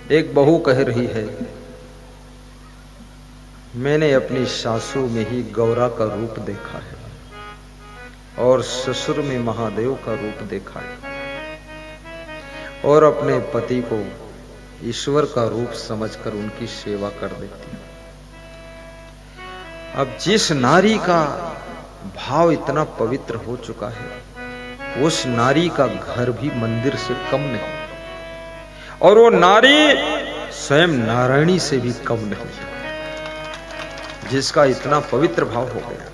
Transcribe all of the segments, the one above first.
एक बहू कह रही है, मैंने अपनी सासू में ही गौरा का रूप देखा है और ससुर में महादेव का रूप देखा है और अपने पति को ईश्वर का रूप समझकर उनकी सेवा कर देती हूं। अब जिस नारी का भाव इतना पवित्र हो चुका है, उस नारी का घर भी मंदिर से कम नहीं और वो नारी स्वयं नारायणी से भी कम नहीं, जिसका इतना पवित्र भाव हो गया।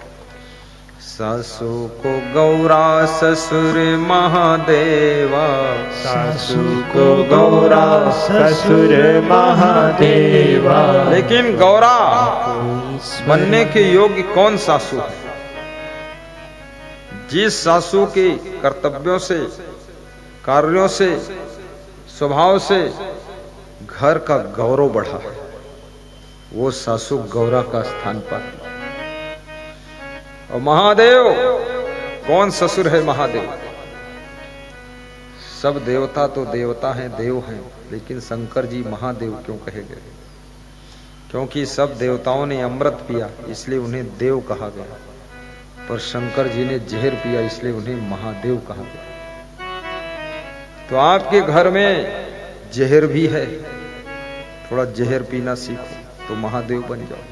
सासू को गौरा ससुर महादेवा, सासू को गौरा ससुर महादेवा। लेकिन गौरा बनने के योग्य कौन सासू है? जिस सासू के कर्तव्यों से, कार्यों से, स्वभाव से घर का गौरव बढ़ा है, वो सासू गौरा का स्थान पाती। और महादेव कौन ससुर है? महादेव। सब देवता तो देवता हैं, देव हैं, लेकिन शंकर जी महादेव क्यों कहे गए? क्योंकि सब देवताओं ने अमृत पिया इसलिए उन्हें देव कहा गया, पर शंकर जी ने जहर पिया इसलिए उन्हें महादेव कहा गया। तो आपके घर में जहर भी है, थोड़ा जहर पीना सीखो तो महादेव बन जाओ।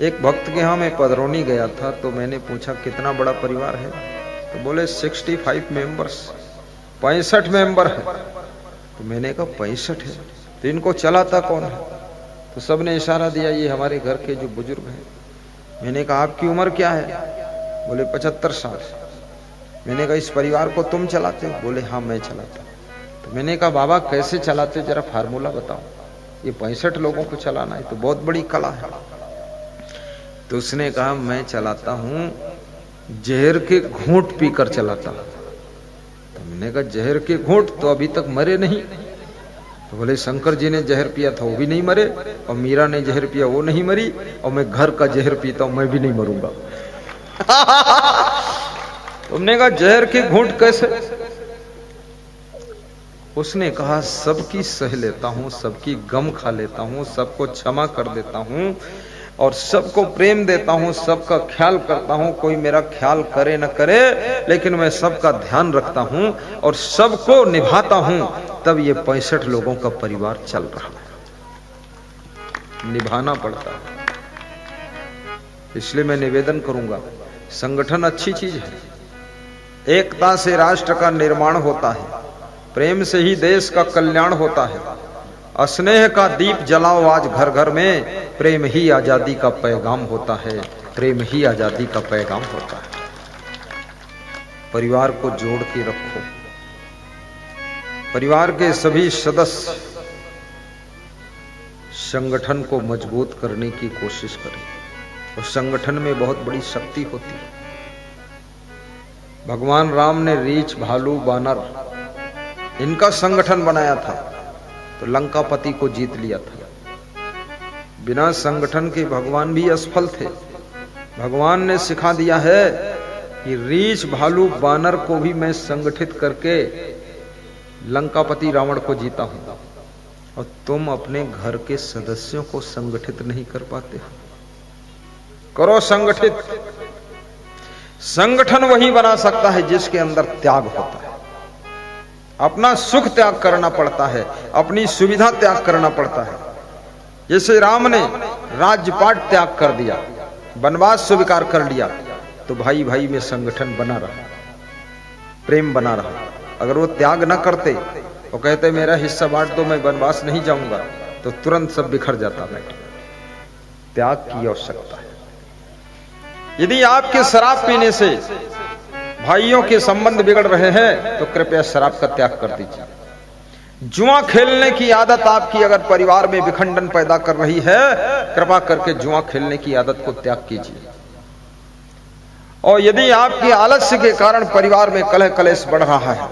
एक भक्त के यहां मैं पधरौनी गया था तो मैंने पूछा कितना बड़ा परिवार है, तो बोले 65 मेंबर्स, 65 मेंबर है। तो मैंने कहा 65 है तो इनको चलाता कौन है? तो सबने इशारा दिया ये हमारे घर के जो बुजुर्ग हैं। मैंने कहा आपकी उम्र क्या है? बोले 75 साल। मैंने कहा इस परिवार को तुम चलाते हो? बोले हाँ मैं चलाता हूं। तो मैंने कहा बाबा कैसे चलाते, जरा फार्मूला बताओ। ये 65 लोगों को चलाना है तो बहुत बड़ी कला है। तो उसने कहा मैं चलाता हूं जहर के घूंट पीकर चलाता हूं। तो मैंने कहा जहर के घूंट, तो अभी तक मरे नहीं। तो बोले शंकर जी ने जहर पिया था वो भी नहीं मरे, और मीरा ने जहर पिया वो नहीं मरी, और मैं घर का जहर पीता हूं मैं भी नहीं मरूंगा। तुमने कहा जहर के घूंट कैसे? उसने कहा सबकी सह लेता हूं, सबकी गम खा लेता हूं, सबको क्षमा कर देता हूं और सबको प्रेम देता हूं, सबका ख्याल करता हूं। कोई मेरा ख्याल करे न करे लेकिन मैं सबका ध्यान रखता हूं और सबको निभाता हूं, तब ये 65 लोगों का परिवार चल रहा है। निभाना पड़ता है। इसलिए मैं निवेदन करूंगा, संगठन अच्छी चीज है, एकता से राष्ट्र का निर्माण होता है, प्रेम से ही देश का कल्याण होता है। स्नेह का दीप जलाओ आज घर घर में, प्रेम ही आजादी का पैगाम होता है, प्रेम ही आजादी का पैगाम होता है। परिवार को जोड़ के रखो, परिवार के सभी सदस्य संगठन को मजबूत करने की कोशिश करें, और संगठन में बहुत बड़ी शक्ति होती है। भगवान राम ने रीछ, भालू, बानर इनका संगठन बनाया था तो लंकापति को जीत लिया था। बिना संगठन के भगवान भी असफल थे। भगवान ने सिखा दिया है कि रीछ, भालू, बानर को भी मैं संगठित करके लंकापति रावण को जीता हूं, और तुम अपने घर के सदस्यों को संगठित नहीं कर पाते हो। करो संगठित। संगठन वही बना सकता है जिसके अंदर त्याग होता है। अपना सुख त्याग करना पड़ता है, अपनी सुविधा त्याग करना पड़ता है। जैसे राम ने राज्यपाट त्याग कर दिया, वनवास स्वीकार कर लिया, तो भाई भाई में संगठन बना रहा, प्रेम बना रहा। अगर वो त्याग न करते और कहते मेरा हिस्सा बांट दो मैं वनवास नहीं जाऊंगा, तो तुरंत सब बिखर जाता। बैठ त्याग की आवश्यकता है। यदि आपके शराब पीने से भाइयों के संबंध बिगड़ रहे हैं तो कृपया शराब का त्याग कर दीजिए। जुआ खेलने की आदत आपकी अगर परिवार में विखंडन पैदा कर रही है, कृपा करके जुआ खेलने की आदत को त्याग कीजिए। और यदि आपकी आलस्य के कारण परिवार में कलह कलेश बढ़ रहा है,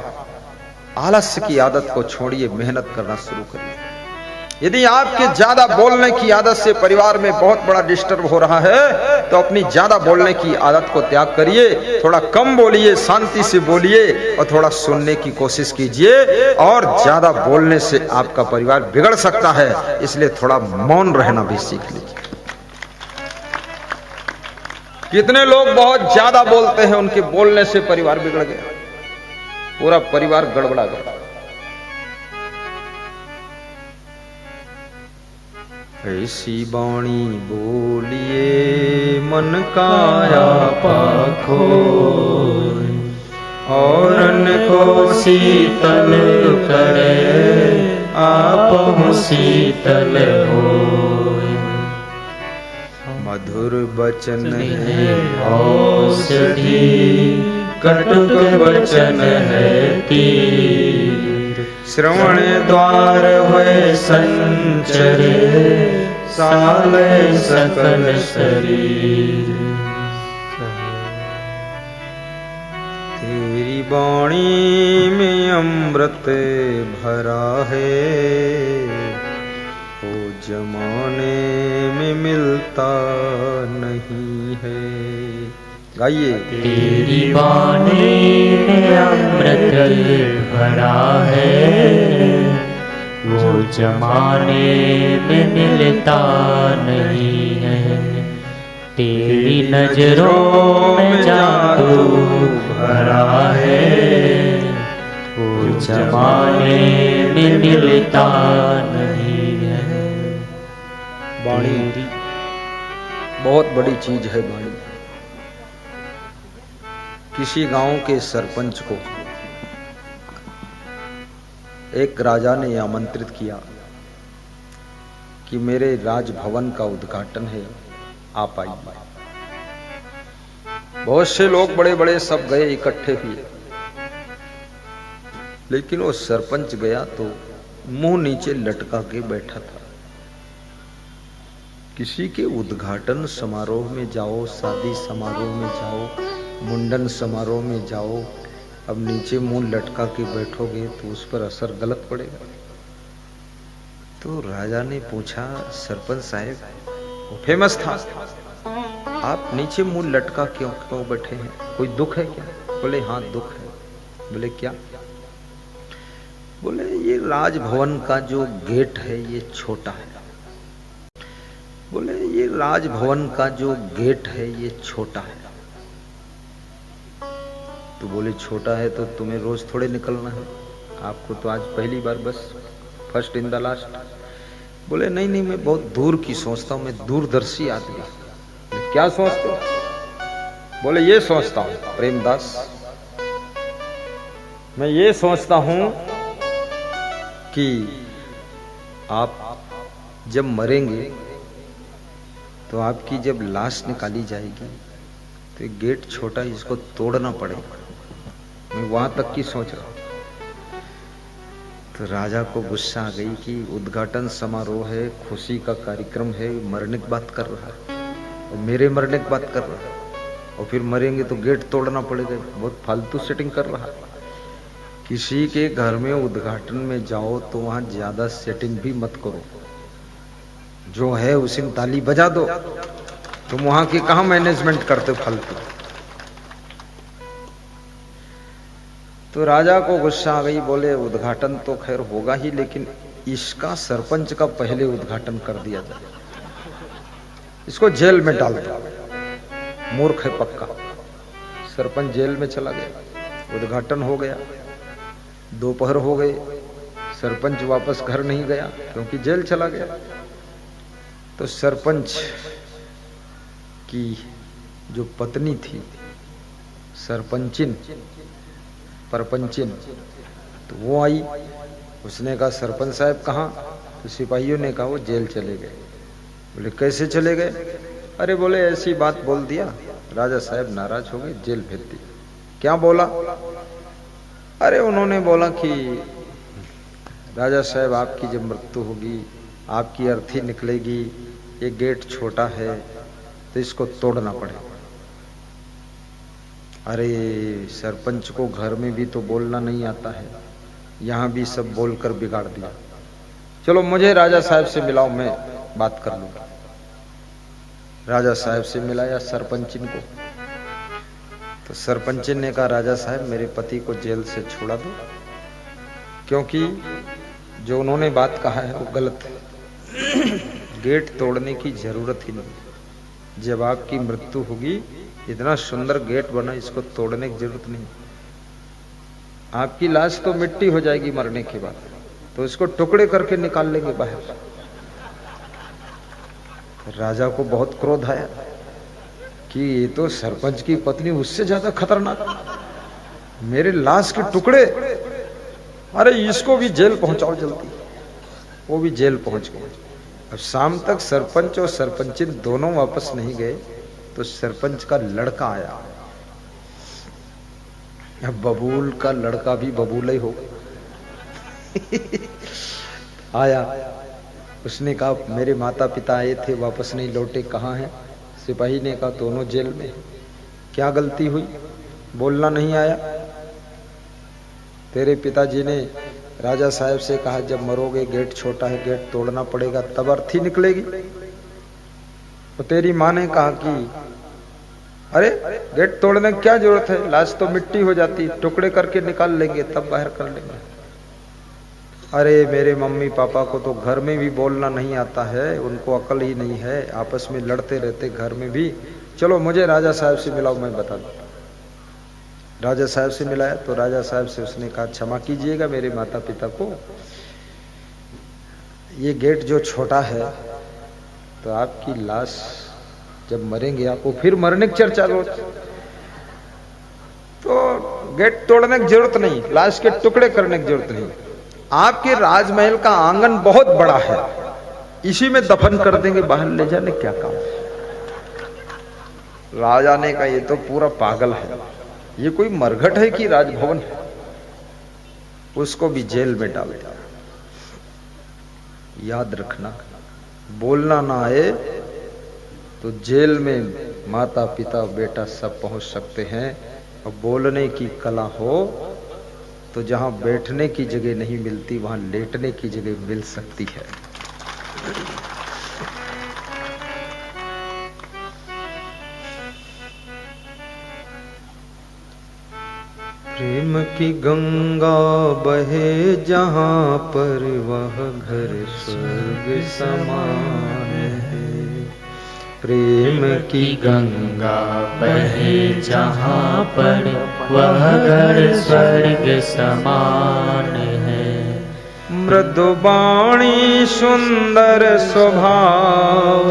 आलस्य की आदत को छोड़िए, मेहनत करना शुरू करिए। यदि आपके ज्यादा बोलने की आदत से परिवार में बहुत बड़ा डिस्टर्ब हो रहा है तो अपनी ज्यादा बोलने की आदत को त्याग करिए, थोड़ा कम बोलिए, शांति से बोलिए और थोड़ा सुनने की कोशिश कीजिए। और ज्यादा बोलने से आपका परिवार बिगड़ सकता है, इसलिए थोड़ा मौन रहना भी सीख लीजिए। कितने लोग बहुत ज्यादा बोलते हैं, उनके बोलने से परिवार बिगड़ गया, पूरा परिवार गड़बड़ा गया। ऐसी बाणी बोलिए मन काया पाखो, औरन को शीतल करे आप शीतल होय। मधुर बचन है औषधि कटुक वचन है तीर। श्रवण द्वार हुए संचरे साले सकल शरीर। तेरी वाणी में अमृत भरा है, वो जमाने में मिलता नहीं है। गाइए। तेरी वाणी में अमृत भरा है, वो जमाने में मिलता नहीं है। तेरी नजरों में जादू भरा है, वो जमाने में मिलता नहीं है। वाणी बहुत बड़ी चीज है। वाणी किसी गांव के सरपंच को एक राजा ने आमंत्रित किया कि मेरे राजभवन का उद्घाटन है, आप आइए। बहुत से लोग बड़े बड़े सब गए, इकट्ठे हुए, लेकिन वो सरपंच गया तो मुंह नीचे लटका के बैठा था। किसी के उद्घाटन समारोह में जाओ, शादी समारोह में जाओ, मुंडन समारोह में जाओ, अब नीचे मुंह लटका के बैठोगे तो उस पर असर गलत पड़ेगा। तो राजा ने पूछा, सरपंच साहब, वो फेमस था, आप नीचे मुंह लटका क्यों बैठे हैं, कोई दुख है क्या? बोले हाँ दुख है। बोले क्या? बोले ये राजभवन का जो गेट है ये छोटा है। बोले ये राजभवन का जो गेट है ये छोटा है। तो बोले छोटा है तो तुम्हें रोज थोड़े निकलना है, आपको तो आज पहली बार, बस फर्स्ट इन द लास्ट। बोले नहीं नहीं, मैं बहुत दूर की सोचता हूं, मैं दूरदर्शी आदमी। क्या सोचते हो? बोले ये सोचता हूं प्रेमदास, मैं ये सोचता हूं कि आप जब मरेंगे तो आपकी जब लाश निकाली जाएगी तो गेट छोटा है, इसको तोड़ना पड़ेगा। मैं वहां तक की सोच रहा हूं। तो राजा को गुस्सा आ गई कि उद्घाटन समारोह है, खुशी का कार्यक्रम है, मरने की बात कर रहा है और मेरे मरने की बात कर रहा है, और फिर मरेंगे तो गेट तोड़ना पड़ेगा, बहुत फालतू सेटिंग कर रहा है। किसी के घर में उद्घाटन में जाओ तो वहां ज्यादा सेटिंग भी मत करो, जो है उसी में ताली बजा दो। तुम वहां की कहां मैनेजमेंट करते हो फालतू। तो राजा को गुस्सा आ गई, बोले उद्घाटन तो खैर होगा ही, लेकिन इसका सरपंच का पहले उद्घाटन कर दिया जाए, इसको जेल में डाल दो, मूर्ख है पक्का। सरपंच जेल में चला गया, उद्घाटन हो गया, दोपहर हो गए, सरपंच वापस घर नहीं गया क्योंकि जेल चला गया। तो सरपंच की जो पत्नी थी, सरपंचिन, परपंचिन, तो वो आई। उसने कहा सरपंच साहब कहाँ? तो सिपाहियों ने कहा वो जेल चले गए। बोले कैसे चले गए? अरे बोले ऐसी बात बोल दिया, राजा साहब नाराज हो गए, जेल भेज दिया। क्या बोला? अरे उन्होंने बोला कि राजा साहब आपकी जब मृत्यु होगी, आपकी अर्थी निकलेगी, ये गेट छोटा है तो इसको तोड़ना पड़ेगा। अरे सरपंच को घर में भी तो बोलना नहीं आता है, यहाँ भी सब बोलकर बिगाड़ दिया। चलो मुझे राजा साहब से मिलाओ, मैं बात कर लूंगा। राजा साहब से मिलाया सरपंचिन को, तो सरपंचिन ने कहा राजा साहब मेरे पति को जेल से छुड़ा दो, क्योंकि जो उन्होंने बात कहा है वो गलत है। गेट तोड़ने की जरूरत ही नहीं। जब आपकी मृत्यु होगी, इतना सुंदर गेट बना, इसको तोड़ने की जरूरत नहीं। आपकी लाश तो मिट्टी हो जाएगी मरने के बाद, तो इसको टुकड़े करके निकाल लेंगे बाहर। राजा को बहुत क्रोध आया कि ये तो सरपंच की पत्नी उससे ज्यादा खतरनाक, मेरे लाश के टुकड़े, अरे इसको भी जेल पहुंचाओ जल्दी। वो भी जेल पहुंच गए। अब शाम तक सरपंच और सरपंचिन दोनों वापस नहीं गए, तो सरपंच का लड़का आया। अब बबूल का लड़का भी बबूल ही हो आया। उसने कहा मेरे माता पिता आए थे, वापस नहीं लौटे, कहाँ हैं? सिपाही ने कहा दोनों जेल में। क्या गलती हुई, बोलना नहीं आया? तेरे पिताजी ने राजा साहब से कहा जब मरोगे गेट छोटा है, गेट तोड़ना पड़ेगा, तब अर्थी निकलेगी। तो तेरी माँ ने कहा कि अरे गेट तोड़ने की क्या जरूरत है, लाश तो मिट्टी हो जाती, टुकड़े करके निकाल लेंगे तब बाहर कर लेंगे। अरे मेरे मम्मी पापा को तो घर में भी बोलना नहीं आता है, उनको अकल ही नहीं है, आपस में लड़ते रहते घर में भी। चलो मुझे राजा साहब से मिलाओ, मैं बता दूं। राजा साहब से मिलाया तो राजा साहब से उसने कहा क्षमा कीजिएगा मेरे माता पिता को, ये गेट जो छोटा है, तो आपकी लाश जब मरेंगे आपको फिर मरने की चर्चा रोज, तो गेट तोड़ने की जरूरत नहीं, लाश के टुकड़े करने की जरूरत नहीं। आपके राजमहल का आंगन बहुत बड़ा है, इसी में दफन कर देंगे, बाहर ले जाने क्या काम। राजा ने कहा ये तो पूरा पागल है, ये कोई मरघट है कि राजभवन है? उसको भी जेल में डाल दिया। याद रखना, बोलना ना आए तो जेल में माता पिता बेटा सब पहुंच सकते हैं, और बोलने की कला हो तो जहां बैठने की जगह नहीं मिलती वहां लेटने की जगह मिल सकती है। प्रेम की गंगा बहे जहां पर वह घर स्वर्ग समान है। प्रेम की गंगा बहे जहाँ पर वह घर स्वर्ग समान है। मृदुवाणी सुंदर स्वभाव,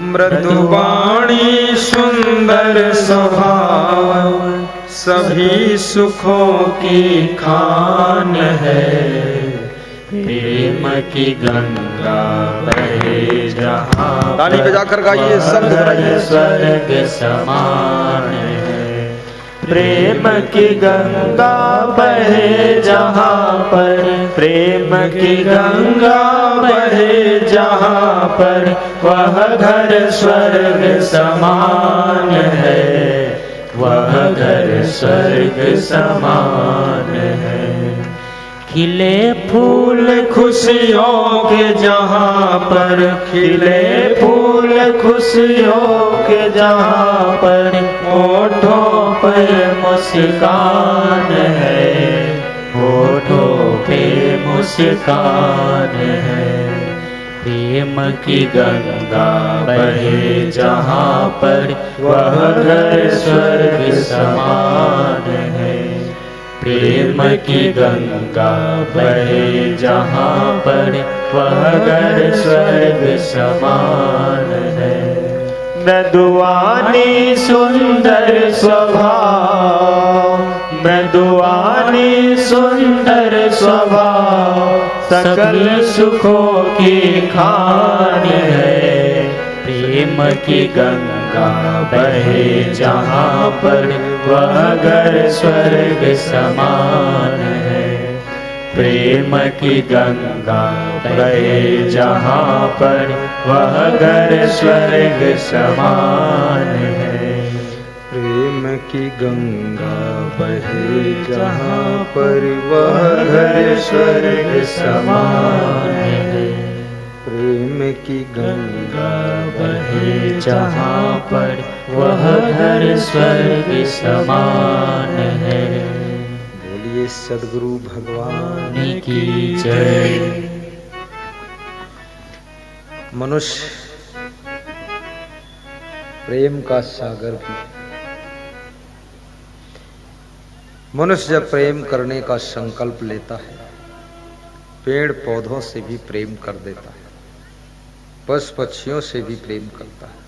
मृदुवाणी सुंदर स्वभाव, सभी सुखों की खान है। प्रेम की गंगा बहे जहाँ, ताली बजाकर गाइए, सब स्वर्ग समान है। प्रेम की गंगा बहे जहाँ पर, प्रेम की गंगा बहे जहाँ पर वह घर स्वर्ग समान है, वह घर स्वर्ग समान है। खिले फूल खुशियों के जहाँ पर, खिले फूल खुशियों के जहाँ पर होठों पर मुस्कान है, होठों पे मुस्कान है। प्रेम की गंगा बहे जहाँ पर वह घर स्वर्ग समान है। प्रेम की गंगा बहे जहाँ पर वह घर स्वर्ग समान है। मृदुवानी सुंदर स्वभाव, मृदुवानी सुंदर स्वभाव, सकल सुखों की खान है। प्रेम की गंगा बहे जहाँ पर वह घर स्वर्ग समान है। प्रेम की गंगा बहे जहाँ पर वह घर स्वर्ग समान है। प्रेम की गंगा बहे जहाँ पर वह घर स्वर्ग समान है। प्रेम की गंगा बहे जहाँ पर वह घर स्वर्ग समान है। बोलिए सद्गुरु भगवान की जय। मनुष्य प्रेम का सागर भी, मनुष्य जब प्रेम करने का संकल्प लेता है, पेड़ पौधों से भी प्रेम कर देता है, पशु पक्षियों से भी प्रेम करता है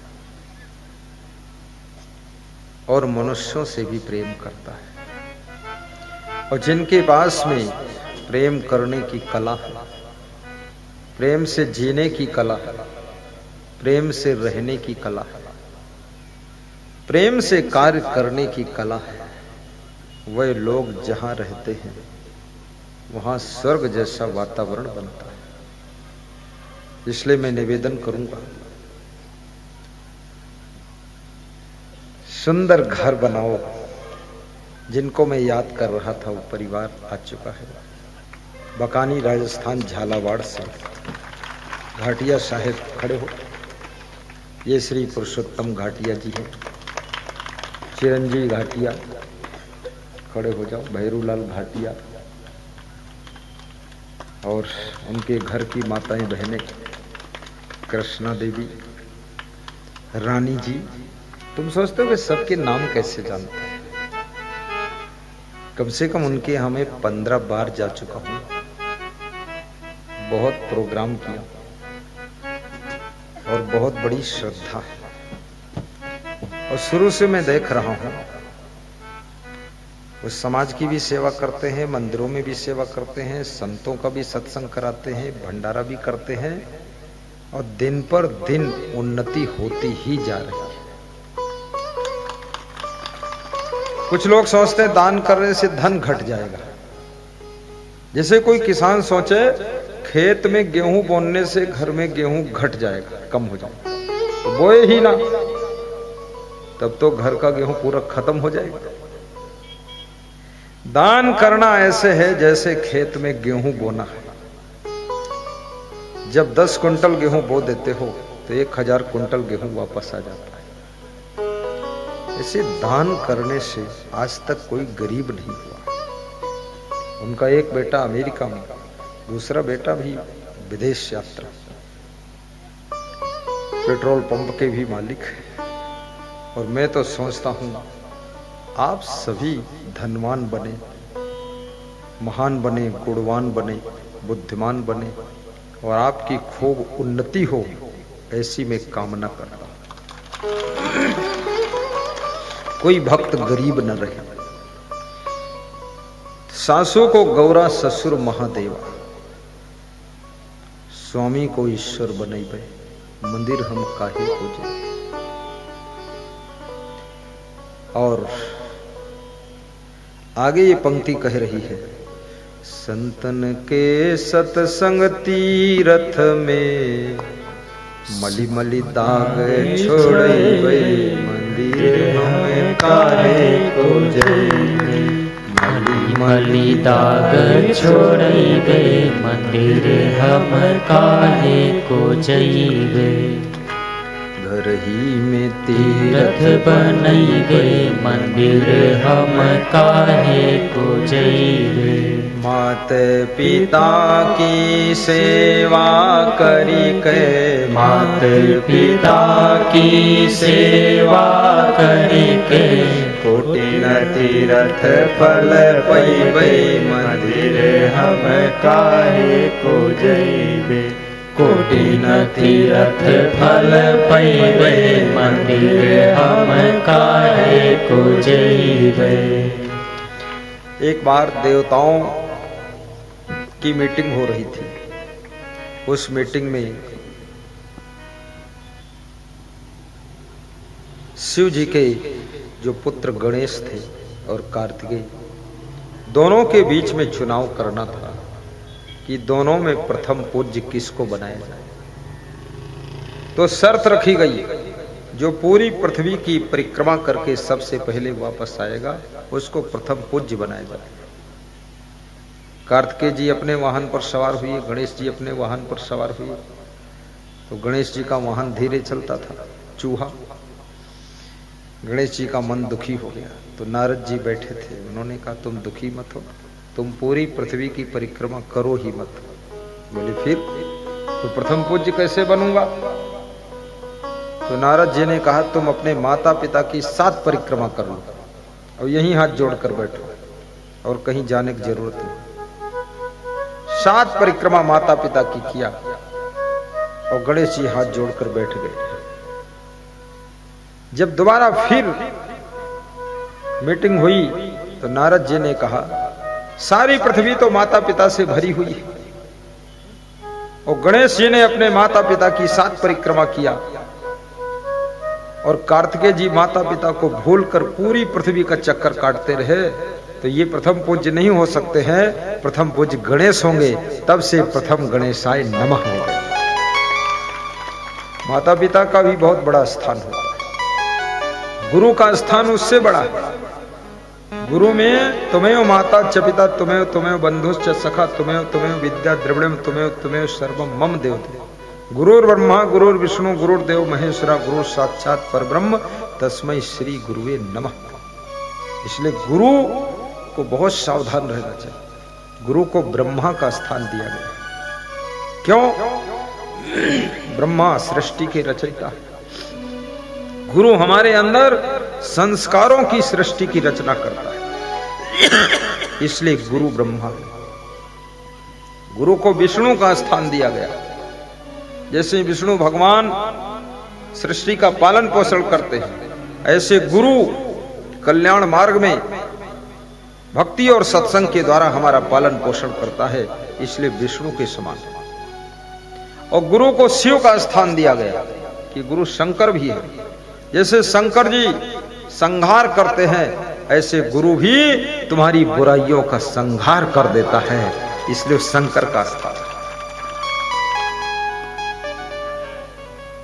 और मनुष्यों से भी प्रेम करता है। और जिनके पास में प्रेम करने की कला है, प्रेम से जीने की कला है, प्रेम से रहने की कला है, प्रेम से कार्य करने की कला है, वह लोग जहां रहते हैं वहां स्वर्ग जैसा वातावरण बनता है। इसलिए मैं निवेदन करूंगा, सुंदर घर बनाओ। जिनको मैं याद कर रहा था वो परिवार आ चुका है, बकानी राजस्थान झालावाड़ से घाटिया साहेब खड़े हो। ये श्री पुरुषोत्तम घाटिया जी हैं, चिरंजीवी घाटिया खड़े हो जाओ, भैरूलाल घाटिया और उनके घर की माताएं बहनें, कृष्णा देवी, रानी जी। तुम सोचते हो कि सबके नाम कैसे जानते हैं? कम से कम उनके हमें 15 बार जा चुका हूं, बहुत प्रोग्राम किया और बहुत बड़ी श्रद्धा है। और शुरू से मैं देख रहा हूं, वो समाज की भी सेवा करते हैं, मंदिरों में भी सेवा करते हैं, संतों का भी सत्संग कराते हैं, भंडारा भी करते हैं और दिन पर दिन उन्नति होती ही जा रही है। कुछ लोग सोचते हैं दान करने से धन घट जाएगा। जैसे कोई किसान सोचे खेत में गेहूं बोने से घर में गेहूं घट जाएगा, कम हो जाएगा, तो बोए ही ना, तब तो घर का गेहूं पूरा खत्म हो जाएगा। दान करना ऐसे है जैसे खेत में गेहूं बोना है। जब 10 कुंटल गेहूं बो देते हो तो 1000 कुंटल गेहूं वापस आ जाता है। ऐसे दान करने से आज तक कोई गरीब नहीं हुआ। उनका एक बेटा अमेरिका में, दूसरा बेटा भी विदेश यात्रा, पेट्रोल पंप के भी मालिक है। और मैं तो सोचता हूं आप सभी धनवान बने, महान बने, गुणवान बने, बुद्धिमान बने और आपकी खूब उन्नति हो, ऐसी मैं कामना करता हूं। कोई भक्त गरीब न रहे। सासू को गौरा, ससुर महादेवा, स्वामी को ईश्वर बनैबे, मंदिर हम काहे पूजे। और आगे ये पंक्ति कह रही है, संतन के सत्संग तीरथ में मली मली दाग छोड़े, मंदिर हमें काहे को जइबे। मली मली दाग छोड़े, मंदिर हम काहे को जइबे। घर ही में तीरथ बनैबे, मंदिर हम काहे को जइबे। मात पिता की सेवा करी के, मात पिता की सेवा करी के, कोटिन तीरथ फल पैबे, मंदिर हम काहे को जइबे। कोटिन तीरथ फल पैबे, मंदिर हम काहे को जइबे। एक बार देवताओं की मीटिंग हो रही थी। उस मीटिंग में शिव जी के जो पुत्र गणेश थे और कार्तिकेय, दोनों के बीच में चुनाव करना था कि दोनों में प्रथम पूज्य किसको बनाया जाए। तो शर्त रखी गई, जो पूरी पृथ्वी की परिक्रमा करके सबसे पहले वापस आएगा उसको प्रथम पूज्य बनाया जाए। कार्तिकेय जी अपने वाहन पर सवार हुए, गणेश जी अपने वाहन पर सवार हुए तो गणेश जी का वाहन धीरे चलता था, चूहा। गणेश जी का मन दुखी हो गया, तो नारद जी बैठे थे, उन्होंने कहा तुम दुखी मत हो, तुम पूरी पृथ्वी की परिक्रमा करो ही मत। बोले फिर तो प्रथम पूज्य कैसे बनूंगा? तो नारद जी ने कहा तुम अपने माता पिता की 7 परिक्रमा कर लो और यहीं हाथ जोड़कर बैठो और कहीं जाने की जरूरत नहीं। 7 परिक्रमा माता पिता की किया और गणेश जी हाथ जोड़कर बैठ गए। जब दोबारा फिर मीटिंग हुई तो नारद जी ने कहा सारी पृथ्वी तो माता पिता से भरी हुई है, और गणेश जी ने अपने माता पिता की 7 परिक्रमा किया और कार्तिकेय जी माता पिता को भूलकर पूरी पृथ्वी का चक्कर काटते रहे, तो ये प्रथम पूज्य नहीं हो सकते हैं, प्रथम पूज्य गणेश होंगे। तब से प्रथम गणेशाय नमः हो गए। माता पिता का भी बहुत बड़ा स्थान होता है, गुरु का स्थान उससे बड़ा है। गुरु में तुम्हें माता च पिता तुम्हें बंधुश्च सखा तुम्हें विद्या द्रविणम तुम्हें सर्वम मम देवते। गुरुर् ब्रह्मा गुरुर् विष्णु गुरुर्देव महेश्वरा गुरु साक्षात परब्रह्म तस्मै श्री गुरुवे नमः। इसलिए गुरु को बहुत सावधान रहना चाहिए। गुरु को ब्रह्मा का स्थान दिया गया। क्यों? ब्रह्मा सृष्टि के रचयिता। गुरु हमारे अंदर संस्कारों की सृष्टि की रचना करता है, इसलिए गुरु ब्रह्मा। गुरु को विष्णु का स्थान दिया गया। जैसे विष्णु भगवान सृष्टि का पालन पोषण करते हैं, ऐसे गुरु कल्याण मार्ग में भक्ति और सत्संग के द्वारा हमारा पालन पोषण करता है, इसलिए विष्णु के समान। और गुरु को शिव का स्थान दिया गया कि गुरु शंकर भी है। जैसे शंकर जी संहार करते हैं, ऐसे गुरु भी तुम्हारी बुराइयों का संहार कर देता है, इसलिए शंकर का स्थान।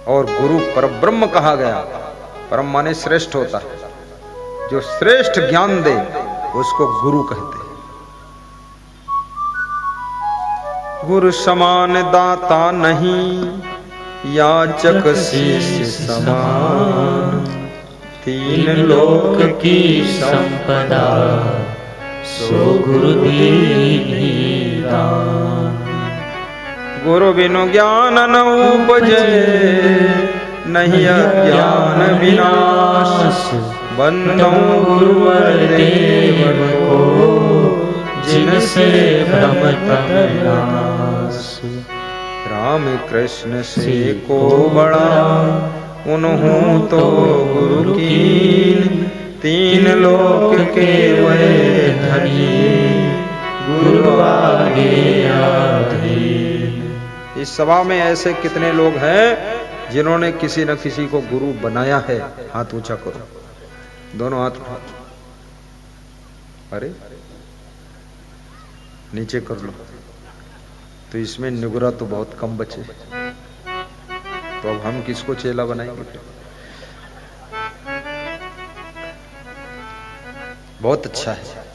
और गुरु परब्रह्म कहा गया। परम माने श्रेष्ठ होता है, जो श्रेष्ठ ज्ञान दे उसको गुरु कहते हैं। गुरु समान दाता नहीं, याचक शिष्य समान। 3 लोक की संपदा सो गुरु दीनी दान। गुरु बिनु ज्ञान न उपजे, नहीं अज्ञान विनाश। बंदो गुरुवर देव को, जिनसे भ्रम नाश। राम कृष्ण से को बड़ा, उन्हों तो गुरु कीन। 3 लोक के वे धनी, गुरु आगे आधीन। इस सभा में ऐसे कितने लोग हैं जिन्होंने किसी न किसी को गुरु बनाया है? हाथ ऊंचा करो, दोनों हाथ उठाओ। अरे नीचे कर लो। तो इसमें निगुरा तो बहुत कम बचे, तो अब हम किसको चेला बनाएंगे? बहुत अच्छा है,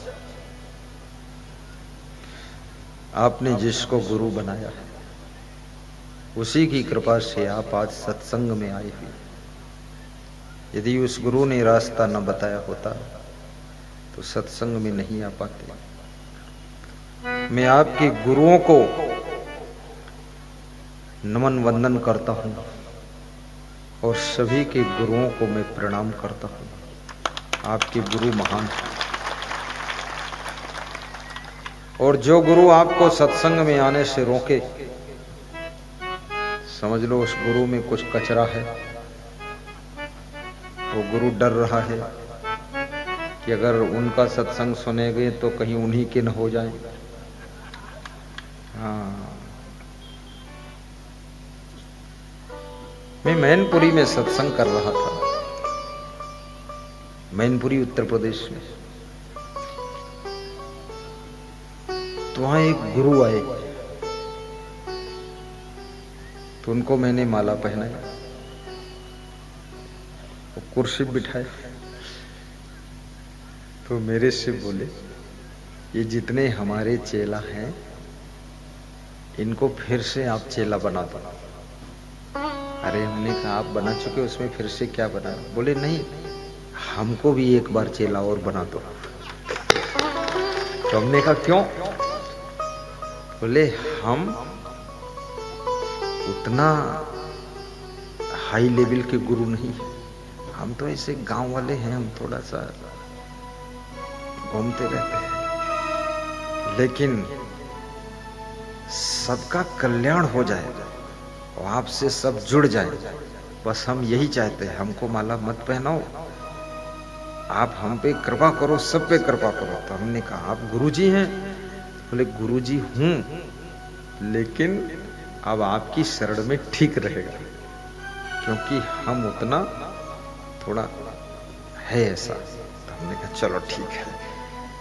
आपने जिसको गुरु बनाया है उसी की कृपा से आप आज सत्संग में आए हुए। यदि उस गुरु ने रास्ता न बताया होता तो सत्संग में नहीं आ पाते। मैं आपके गुरुओं को नमन वंदन करता हूं और सभी के गुरुओं को मैं प्रणाम करता हूं। आपके गुरु महान हैं, और जो गुरु आपको सत्संग में आने से रोके, समझ लो उस गुरु में कुछ कचरा है। वो गुरु डर रहा है कि अगर उनका सत्संग सुनेंगे तो कहीं उन्हीं के न हो जाए। हाँ, मैं मैनपुरी में सत्संग कर रहा था, मैनपुरी उत्तर प्रदेश में। तो वहां एक गुरु आए, तो उनको मैंने माला पहनाई, वो कुर्सी बिठाए, तो मेरे से बोले ये जितने हमारे चेला हैं इनको फिर से आप चेला बना दो। अरे हमने कहा आप बना चुके उसमें फिर से क्या बना? बोले नहीं, हमको भी एक बार चेला और बना दो। तो हमने कहा क्यों? बोले हम उतना हाई लेवल के गुरु नहीं, हम तो ऐसे गांव वाले हैं, हम थोड़ा सा घूमते रहते हैं, लेकिन सबका कल्याण हो जाए और आपसे सब जुड़ जाए, बस हम यही चाहते हैं। हमको माला मत पहनाओ, आप हम पे कृपा करो, सब पे कृपा करो। तो हमने कहा आप गुरुजी हैं? बोले गुरुजी हूं, लेकिन अब आपकी शरण में ठीक रहेगा, क्योंकि हम उतना थोड़ा है ऐसा। तो हमने कहा चलो ठीक है।